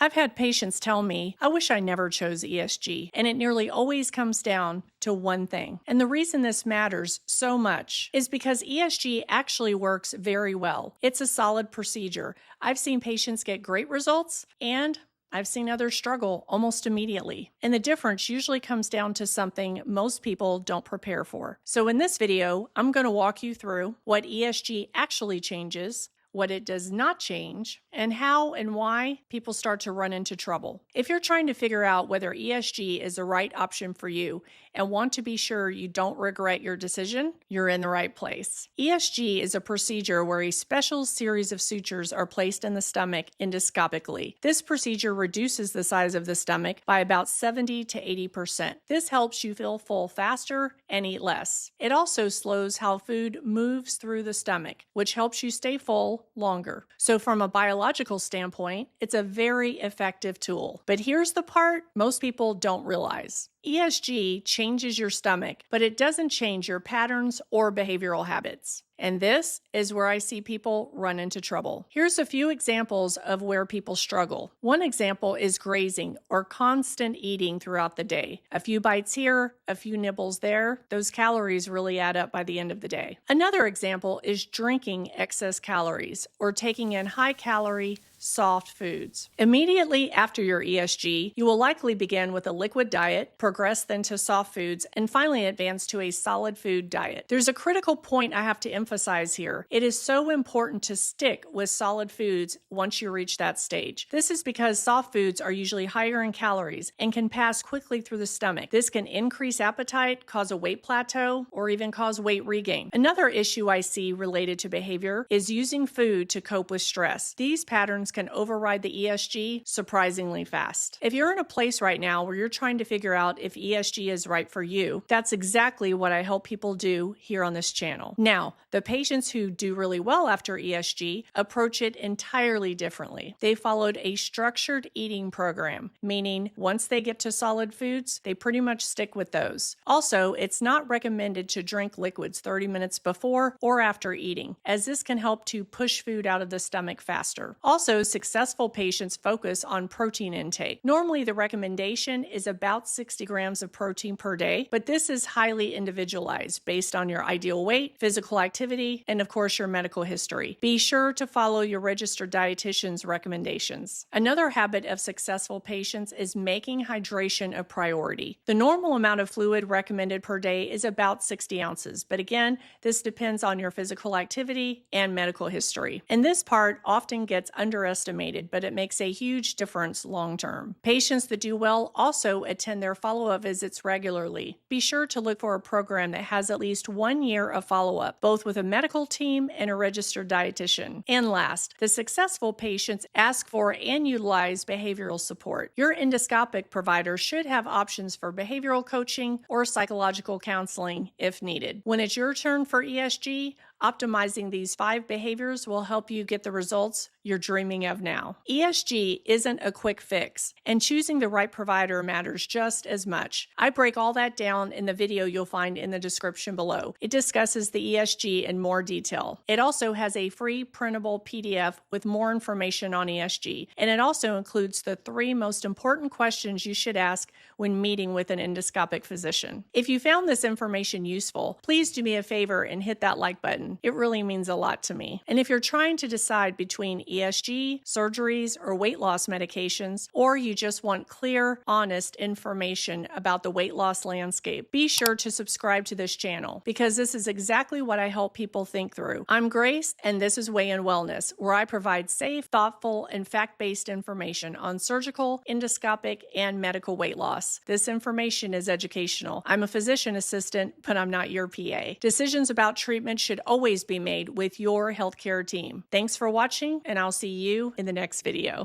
I've had patients tell me, I wish I never chose ESG, and it nearly always comes down to one thing. And the reason this matters so much is because ESG actually works very well. It's a solid procedure. I've seen patients get great results, and I've seen others struggle almost immediately. And the difference usually comes down to something most people don't prepare for. So in this video, I'm going to walk you through what ESG actually changes, what it does not change, and how and why people start to run into trouble. If you're trying to figure out whether ESG is the right option for you and want to be sure you don't regret your decision, you're in the right place. ESG is a procedure where a special series of sutures are placed in the stomach endoscopically. This procedure reduces the size of the stomach by about 70 to 80%. This helps you feel full faster and eat less. It also slows how food moves through the stomach, which helps you stay full longer. So from a biological standpoint, it's a very effective tool. But here's the part most people don't realize. ESG changes your stomach, but it doesn't change your patterns or behavioral habits. And this is where I see people run into trouble. Here's a few examples of where people struggle. One example is grazing, or constant eating throughout the day. A few bites here, a few nibbles there. Those calories really add up by the end of the day. Another example is drinking excess calories, or taking in high-calorie, soft foods. Immediately after your ESG, you will likely begin with a liquid diet, progress then to soft foods, and finally advance to a solid food diet. There's a critical point I have to emphasize here. It is so important to stick with solid foods once you reach that stage. This is because soft foods are usually higher in calories and can pass quickly through the stomach. This can increase appetite, cause a weight plateau, or even cause weight regain. Another issue I see related to behavior is using food to cope with stress. These patterns can override the ESG surprisingly fast. If you're in a place right now where you're trying to figure out if ESG is right for you, that's exactly what I help people do here on this channel. Now, the patients who do really well after ESG approach it entirely differently. They followed a structured eating program, meaning once they get to solid foods, they pretty much stick with those. Also, it's not recommended to drink liquids 30 minutes before or after eating, as this can help to push food out of the stomach faster. Also, successful patients focus on protein intake. Normally, the recommendation is about 60 grams of protein per day, but this is highly individualized based on your ideal weight, physical activity, and of course, your medical history. Be sure to follow your registered dietitian's recommendations. Another habit of successful patients is making hydration a priority. The normal amount of fluid recommended per day is about 60 ounces, but again, this depends on your physical activity and medical history. And this part often gets underestimated, but it makes a huge difference long term. Patients that do well also attend their follow-up visits regularly. Be sure to look for a program that has at least 1 year of follow-up, both with a medical team and a registered dietitian. And last, the successful patients ask for and utilize behavioral support. Your endoscopic provider should have options for behavioral coaching or psychological counseling if needed. When it's your turn for ESG, optimizing these 5 behaviors will help you get the results you're dreaming of now. ESG isn't a quick fix, and choosing the right provider matters just as much. I break all that down in the video you'll find in the description below. It discusses the ESG in more detail. It also has a free printable PDF with more information on ESG, and it also includes the 3 most important questions you should ask when meeting with an endoscopic physician. If you found this information useful, please do me a favor and hit that like button. It really means a lot to me. And if you're trying to decide between ESG, surgeries, or weight loss medications, or you just want clear, honest information about the weight loss landscape, be sure to subscribe to this channel because this is exactly what I help people think through. I'm Grace, and this is Weigh In Wellness, where I provide safe, thoughtful, and fact-based information on surgical, endoscopic, and medical weight loss. This information is educational. I'm a physician assistant, but I'm not your PA. Decisions about treatment should always be made with your healthcare team. Thanks for watching, and I'll see you in the next video.